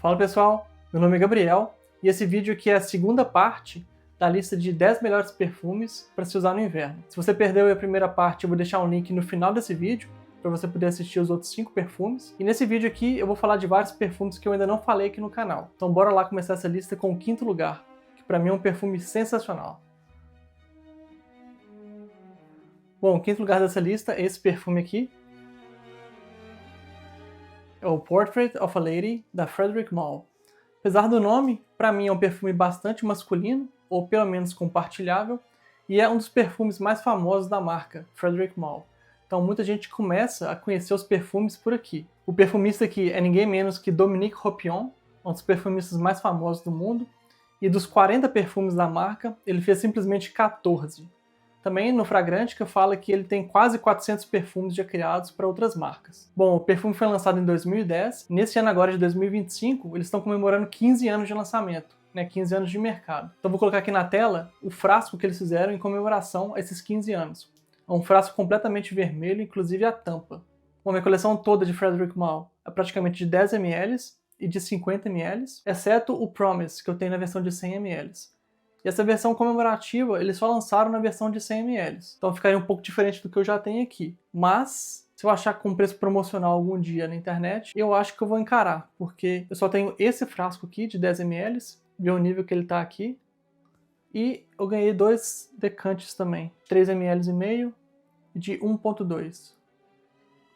Fala pessoal, meu nome é Gabriel e esse vídeo aqui é a segunda parte da lista de 10 melhores perfumes para se usar no inverno. Se você perdeu a primeira parte, eu vou deixar um link no final desse vídeo para você poder assistir os outros 5 perfumes. E nesse vídeo aqui eu vou falar de vários perfumes que eu ainda não falei aqui no canal. Então bora lá começar essa lista com o quinto lugar, que para mim é um perfume sensacional. Bom, o quinto lugar dessa lista é esse perfume aqui. É o Portrait of a Lady, da Frederic Malle. Apesar do nome, para mim é um perfume bastante masculino, ou pelo menos compartilhável, e é um dos perfumes mais famosos da marca, Frederic Malle. Então muita gente começa a conhecer os perfumes por aqui. O perfumista aqui é ninguém menos que Dominique Ropion, um dos perfumistas mais famosos do mundo, e dos 40 perfumes da marca, ele fez simplesmente 14. Também no Fragrantica fala que ele tem quase 400 perfumes já criados para outras marcas. Bom, o perfume foi lançado em 2010, nesse ano agora de 2025, eles estão comemorando 15 anos de lançamento, 15 anos de mercado. Então vou colocar aqui na tela o frasco que eles fizeram em comemoração a esses 15 anos. É um frasco completamente vermelho, inclusive a tampa. Bom, minha coleção toda de Frederic Malle é praticamente de 10 ml e de 50 ml, exceto o Promise, que eu tenho na versão de 100 ml. E essa versão comemorativa, eles só lançaram na versão de 100 ml. Então ficaria um pouco diferente do que eu já tenho aqui. Mas, se eu achar com preço promocional algum dia na internet, eu acho que eu vou encarar. Porque eu só tenho esse frasco aqui de 10 ml, ver o nível que ele está aqui. E eu ganhei 2 decantes também. 3 ml e meio e de 1.2.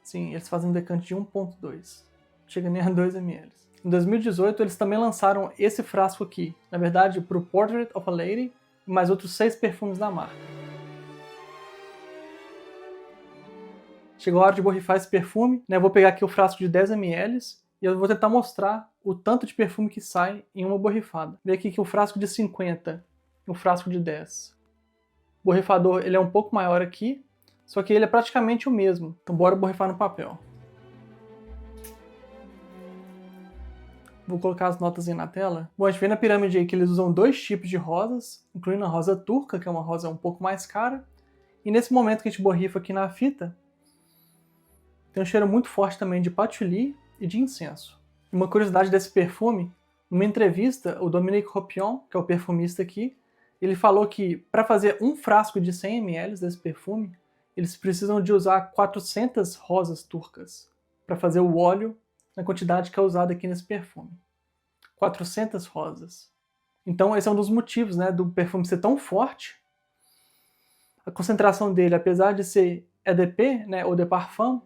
Sim, eles fazem um decante de 1.2. Chega nem a 2 ml. Em 2018, eles também lançaram esse frasco aqui, na verdade, para o Portrait of a Lady e mais outros 6 perfumes da marca. Chegou a hora de borrifar esse perfume, Eu vou pegar aqui o frasco de 10 ml e eu vou tentar mostrar o tanto de perfume que sai em uma borrifada. Vê aqui que o frasco de 50 e o frasco de 10. O borrifador ele é um pouco maior aqui, só que ele é praticamente o mesmo. Então bora borrifar no papel. Vou colocar as notas aí na tela. Bom, a gente vê na pirâmide aí que eles usam 2 tipos de rosas, incluindo a rosa turca, que é uma rosa um pouco mais cara. E nesse momento que a gente borrifa aqui na fita, tem um cheiro muito forte também de patchouli e de incenso. Uma curiosidade desse perfume, numa entrevista, o Dominique Ropion, que é o perfumista aqui, ele falou que para fazer um frasco de 100 ml desse perfume, eles precisam de usar 400 rosas turcas para fazer o óleo na quantidade que é usada aqui nesse perfume. 400 rosas. Então esse é um dos motivos, do perfume ser tão forte. A concentração dele, apesar de ser EDP, ou de parfum,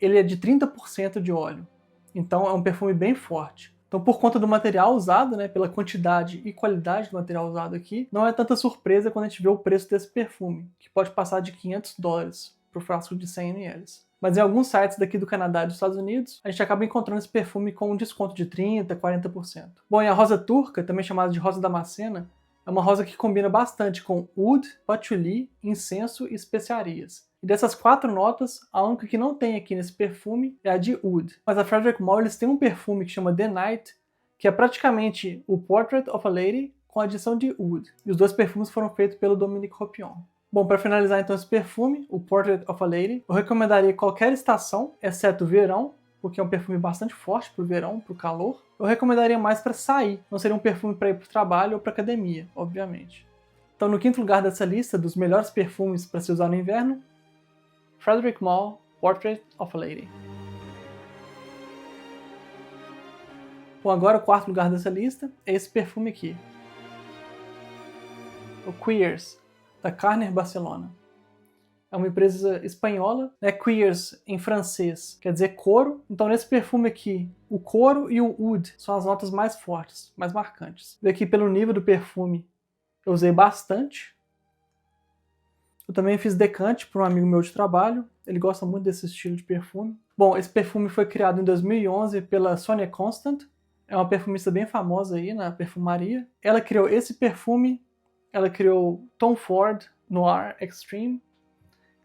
ele é de 30% de óleo. Então é um perfume bem forte. Então por conta do material usado, pela quantidade e qualidade do material usado aqui, não é tanta surpresa quando a gente vê o preço desse perfume, que pode passar de $500 para o frasco de 100 ml. Mas em alguns sites daqui do Canadá e dos Estados Unidos, a gente acaba encontrando esse perfume com um desconto de 30%, 40%. Bom, e a rosa turca, também chamada de rosa damascena, é uma rosa que combina bastante com oud, patchouli, incenso e especiarias. E dessas 4 notas, a única que não tem aqui nesse perfume é a de oud. Mas a Frederic Malle eles têm um perfume que chama The Night, que é praticamente o Portrait of a Lady com adição de oud. E os 2 perfumes foram feitos pelo Dominique Ropion. Bom, para finalizar então esse perfume, o Portrait of a Lady, eu recomendaria qualquer estação, exceto o verão, porque é um perfume bastante forte para o verão, para o calor. Eu recomendaria mais para sair, não seria um perfume para ir para o trabalho ou para academia, obviamente. Então no quinto lugar dessa lista dos melhores perfumes para se usar no inverno, Frederic Malle, Portrait of a Lady. Bom, agora o quarto lugar dessa lista é esse perfume aqui. O Queers, da Carner Barcelona. É uma empresa espanhola, Queers em francês quer dizer couro. Então nesse perfume aqui, o couro e o oud são as notas mais fortes, mais marcantes. E aqui pelo nível do perfume, eu usei bastante. Eu também fiz decante para um amigo meu de trabalho, ele gosta muito desse estilo de perfume. Bom, esse perfume foi criado em 2011 pela Sonia Constant, é uma perfumista bem famosa aí na perfumaria. Ela criou esse perfume, ela criou Tom Ford Noir Extreme,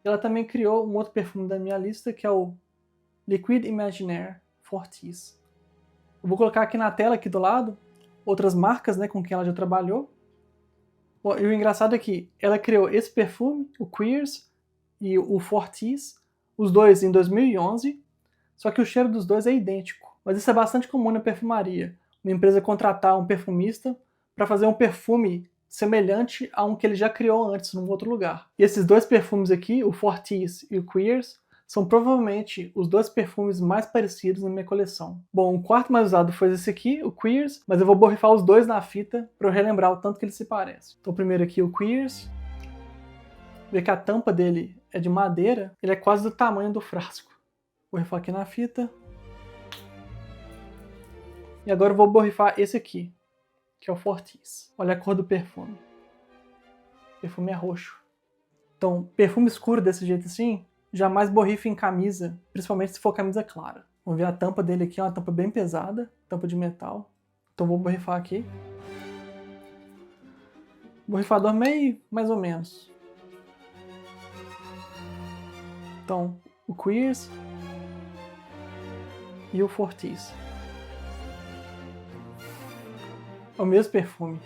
e ela também criou um outro perfume da minha lista, que é o Liquid Imaginaire Fortis. Eu vou colocar aqui na tela, aqui do lado, outras marcas com quem ela já trabalhou. Bom, e o engraçado é que ela criou esse perfume, o Queers e o Fortis, os dois em 2011, só que o cheiro dos dois é idêntico. Mas isso é bastante comum na perfumaria. uma empresa contratar um perfumista para fazer um perfume semelhante a um que ele já criou antes num outro lugar. E esses dois perfumes aqui, o Fortis e o Queers, são provavelmente os dois perfumes mais parecidos na minha coleção. Bom, o quarto mais usado foi esse aqui, o Queers, mas eu vou borrifar os dois na fita para eu relembrar o tanto que eles se parecem. Então primeiro aqui o Queers. Vê que a tampa dele é de madeira, ele é quase do tamanho do frasco. Vou borrifar aqui na fita. E agora eu vou borrifar esse aqui, que é o Fortis. Olha a cor do perfume. O perfume é roxo. Então, perfume escuro desse jeito assim, jamais borrife em camisa, principalmente se for camisa clara. Vamos ver a tampa dele aqui, é uma tampa bem pesada, tampa de metal. Então vou borrifar aqui. Borrifador meio, mais ou menos. Então, o Queers e o Fortis. É o mesmo perfume.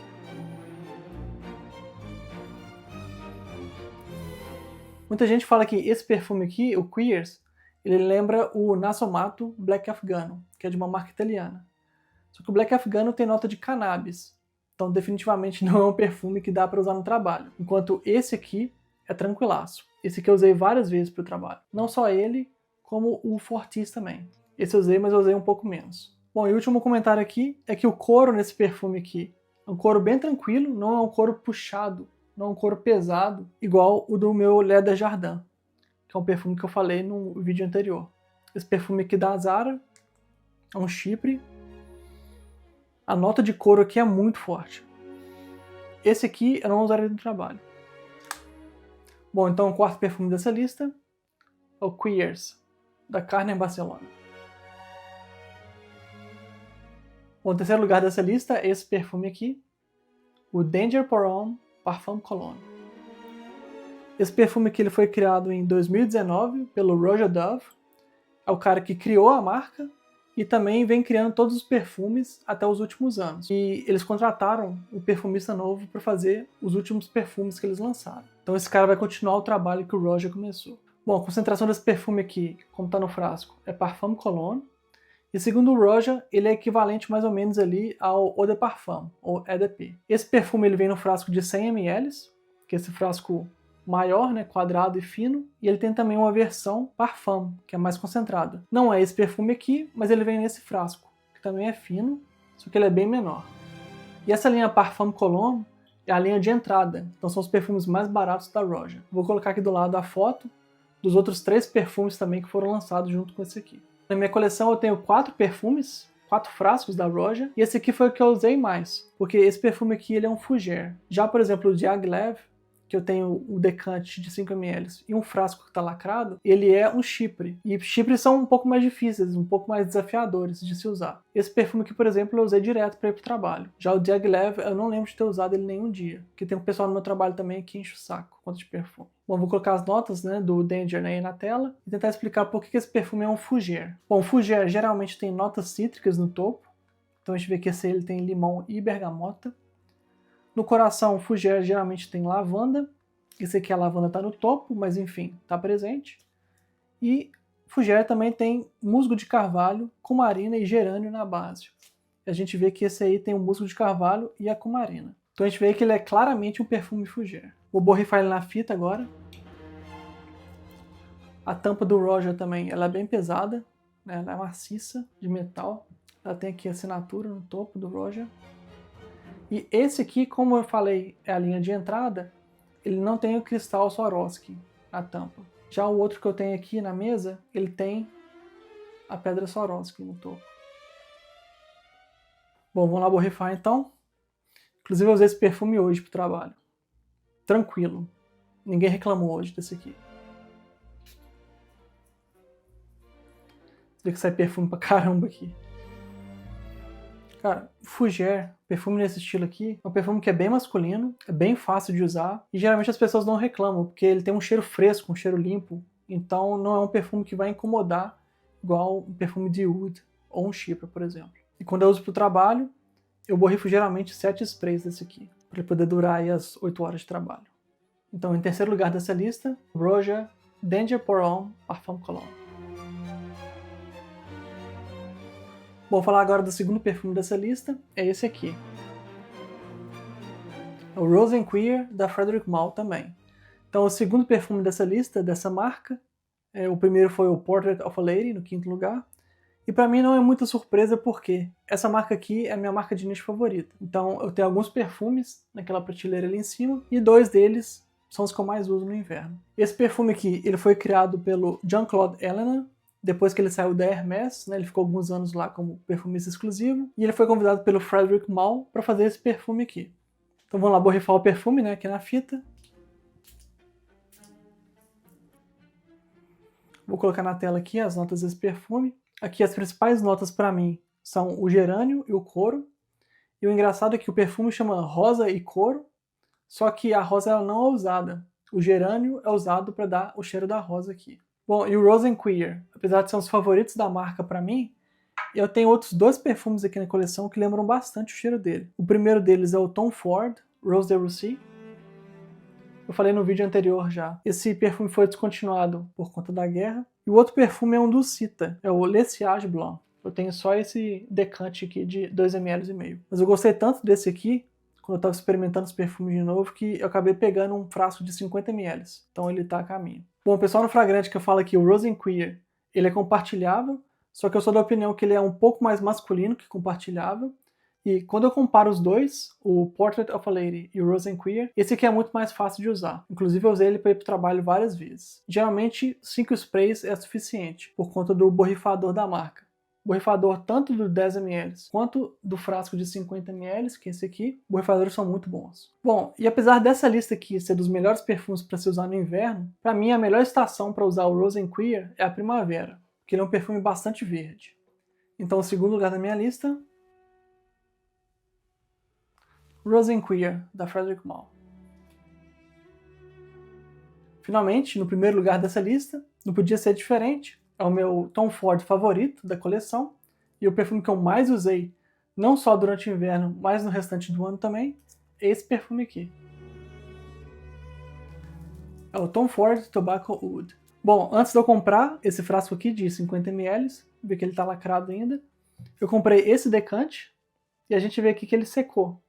Muita gente fala que esse perfume aqui, o Queers, ele lembra o Nasomato Black Afgano, que é de uma marca italiana. Só que o Black Afgano tem nota de cannabis, então definitivamente não é um perfume que dá para usar no trabalho. Enquanto esse aqui é tranquilaço. Esse aqui eu usei várias vezes para o trabalho. Não só ele, como o Fortis também. Esse eu usei, mas eu usei um pouco menos. Bom, e o último comentário aqui é que o couro nesse perfume aqui é um couro bem tranquilo, não é um couro puxado, não é um couro pesado, igual o do meu Leather Jardin, que é um perfume que eu falei no vídeo anterior. Esse perfume aqui da Zara é um chipre. A nota de couro aqui é muito forte. Esse aqui eu não usaria no trabalho. Bom, então o quarto perfume dessa lista é o Queers, da Carner Barcelona. Bom, o terceiro lugar dessa lista é esse perfume aqui, o Danger Pour Homme Parfum Cologne. Esse perfume aqui ele foi criado em 2019 pelo Roger Dove, é o cara que criou a marca e também vem criando todos os perfumes até os últimos anos. E eles contrataram um perfumista novo para fazer os últimos perfumes que eles lançaram. Então esse cara vai continuar o trabalho que o Roger começou. Bom, a concentração desse perfume aqui, como está no frasco, é Parfum Cologne. E segundo o Roger, ele é equivalente mais ou menos ali ao Eau de Parfum, ou EDP. Esse perfume ele vem no frasco de 100 ml, que é esse frasco maior, né, quadrado e fino, e ele tem também uma versão Parfum, que é mais concentrada. Não é esse perfume aqui, mas ele vem nesse frasco, que também é fino, só que ele é bem menor. E essa linha Parfum Cologne é a linha de entrada, então são os perfumes mais baratos da Roger. Vou colocar aqui do lado a foto dos outros 3 perfumes também que foram lançados junto com esse aqui. Na minha coleção eu tenho 4 perfumes, 4 frascos da Roger, e esse aqui foi o que eu usei mais, porque esse perfume aqui ele é um fougère. Já, por exemplo, o Diaghilev, que eu tenho o decante de 5 ml e um frasco que está lacrado, ele é um chipre. E chipres são um pouco mais difíceis, um pouco mais desafiadores de se usar. Esse perfume aqui, por exemplo, eu usei direto para ir para o trabalho. Já o Diaghilev, eu não lembro de ter usado ele nenhum dia, porque tem um pessoal no meu trabalho também que enche o saco quanto de perfume. Bom, vou colocar as notas, né, do Danger aí na tela e tentar explicar por que esse perfume é um fougère. Bom, o fougère geralmente tem notas cítricas no topo, então a gente vê que esse aí ele tem limão e bergamota. No coração, o fougère geralmente tem lavanda. Esse aqui a lavanda está no topo, mas enfim, está presente. E fougère também tem musgo de carvalho, cumarina e gerânio na base. A gente vê que esse aí tem o musgo de carvalho e a cumarina. Então a gente vê que ele é claramente um perfume fougère. Vou borrifar ele na fita agora. A tampa do Roger também, ela é bem pesada, né? Ela é maciça, de metal. Ela tem aqui a assinatura no topo do Roger. E esse aqui, como eu falei, é a linha de entrada, ele não tem o cristal Swarovski na tampa. Já o outro que eu tenho aqui na mesa, ele tem a pedra Swarovski no topo. Bom, vamos lá borrifar então. Inclusive eu usei esse perfume hoje pro trabalho. Tranquilo. Ninguém reclamou hoje desse aqui. Você vê que sai perfume pra caramba aqui. Cara, fougère, perfume nesse estilo aqui, é um perfume que é bem masculino, é bem fácil de usar, e geralmente as pessoas não reclamam, porque ele tem um cheiro fresco, um cheiro limpo, então não é um perfume que vai incomodar, igual um perfume de oud ou um Chypre, por exemplo. E quando eu uso pro trabalho, eu borrifo geralmente 7 sprays desse aqui, para ele poder durar aí as 8 horas de trabalho. Então, em terceiro lugar dessa lista, Roger Danger Pour Homme Parfum Cologne. Vou falar agora do segundo perfume dessa lista, é esse aqui. É o Rose and Queer, da Frederic Malle também. Então o segundo perfume dessa lista, dessa marca, o primeiro foi o Portrait of a Lady, no quinto lugar. E pra mim não é muita surpresa porque essa marca aqui é a minha marca de nicho favorita. Então eu tenho alguns perfumes naquela prateleira ali em cima e 2 deles são os que eu mais uso no inverno. Esse perfume aqui, ele foi criado pelo Jean-Claude Ellena, depois que ele saiu da Hermès, né, ele ficou alguns anos lá como perfumista exclusivo, e ele foi convidado pelo Frederic Malle para fazer esse perfume aqui. Então vamos lá borrifar o perfume, né, aqui na fita. Vou colocar na tela aqui as notas desse perfume. Aqui as principais notas para mim são o gerânio e o couro. E o engraçado é que o perfume chama rosa e couro, só que a rosa ela não é usada. O gerânio é usado para dar o cheiro da rosa aqui. Bom, e o Rose and Queer, apesar de ser um dos favoritos da marca para mim, eu tenho outros 2 perfumes aqui na coleção que lembram bastante o cheiro dele. O primeiro deles é o Tom Ford Rose de Roussi. Eu falei no vídeo anterior já. Esse perfume foi descontinuado por conta da guerra. E o outro perfume é um do Cita, é o Le Sillage Blanc. Eu tenho só esse decante aqui de 2,5 ml. Mas eu gostei tanto desse aqui, quando eu estava experimentando os perfumes de novo, que eu acabei pegando um frasco de 50 ml. Então ele está a caminho. Bom, o pessoal no Fragrante que eu falo aqui, o Rose and Queer, ele é compartilhável, só que eu sou da opinião que ele é um pouco mais masculino que compartilhável. E quando eu comparo os dois, o Portrait of a Lady e o Rose and Queer, esse aqui é muito mais fácil de usar. Inclusive eu usei ele para ir para o trabalho várias vezes. Geralmente 5 sprays é suficiente, por conta do borrifador da marca. O borrifador tanto do 10 ml quanto do frasco de 50 ml, que é esse aqui, borrifadores são muito bons. Bom, e apesar dessa lista aqui ser dos melhores perfumes para se usar no inverno, para mim a melhor estação para usar o Rose and Queer é a primavera, porque ele é um perfume bastante verde. Então o segundo lugar da minha lista, Rose and Queer, da Frederic Malle. Finalmente, no primeiro lugar dessa lista, não podia ser diferente, é o meu Tom Ford favorito da coleção, e o perfume que eu mais usei, não só durante o inverno, mas no restante do ano também, é esse perfume aqui. É o Tom Ford Tobacco Oud. Bom, antes de eu comprar esse frasco aqui de 50 ml, ver que ele está lacrado ainda, eu comprei esse decante, e a gente vê aqui que ele secou.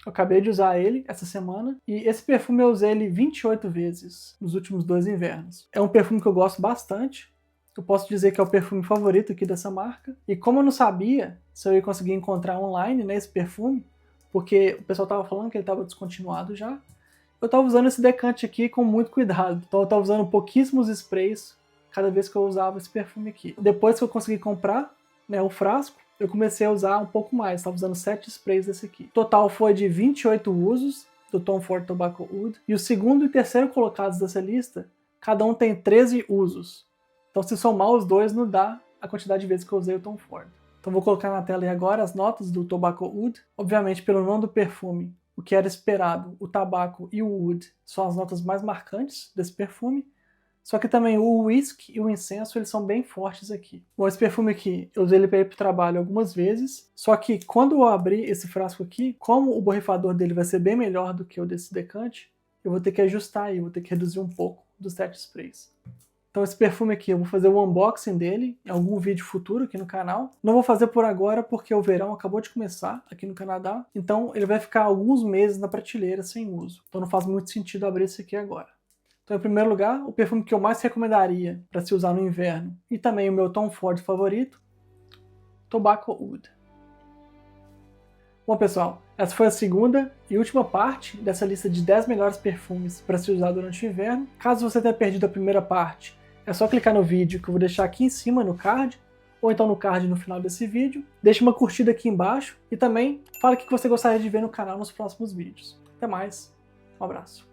Eu acabei de usar ele essa semana e esse perfume eu usei ele 28 vezes nos últimos 2 invernos. É um perfume que eu gosto bastante. Eu posso dizer que é o perfume favorito aqui dessa marca. E como eu não sabia se eu ia conseguir encontrar online, né, esse perfume, porque o pessoal estava falando que ele estava descontinuado já, eu estava usando esse decante aqui com muito cuidado. Então eu estava usando pouquíssimos sprays cada vez que eu usava esse perfume aqui. Depois que eu consegui comprar, né, o frasco, eu comecei a usar um pouco mais, estava usando 7 sprays desse aqui. O total foi de 28 usos do Tom Ford Tobacco Oud, e o segundo e terceiro colocados dessa lista, cada um tem 13 usos. Então se somar os dois não dá a quantidade de vezes que eu usei o Tom Ford. Então vou colocar na tela aí agora as notas do Tobacco Oud. Obviamente pelo nome do perfume, o que era esperado, o tabaco e o oud são as notas mais marcantes desse perfume. Só que também o whisky e o incenso, eles são bem fortes aqui. Bom, esse perfume aqui, eu usei ele para ir para o trabalho algumas vezes, só que quando eu abrir esse frasco aqui, como o borrifador dele vai ser bem melhor do que o desse decante, eu vou ter que ajustar aí, vou ter que reduzir um pouco dos 7 sprays. Então esse perfume aqui, eu vou fazer o unboxing dele em algum vídeo futuro aqui no canal. Não vou fazer por agora porque o verão acabou de começar aqui no Canadá, então ele vai ficar alguns meses na prateleira sem uso. Então não faz muito sentido abrir esse aqui agora. Então, em primeiro lugar, o perfume que eu mais recomendaria para se usar no inverno e também o meu Tom Ford favorito, Tobacco Oud. Bom, pessoal, essa foi a segunda e última parte dessa lista de 10 melhores perfumes para se usar durante o inverno. Caso você tenha perdido a primeira parte, é só clicar no vídeo que eu vou deixar aqui em cima no card, ou então no card no final desse vídeo. Deixe uma curtida aqui embaixo e também fale o que você gostaria de ver no canal nos próximos vídeos. Até mais, um abraço.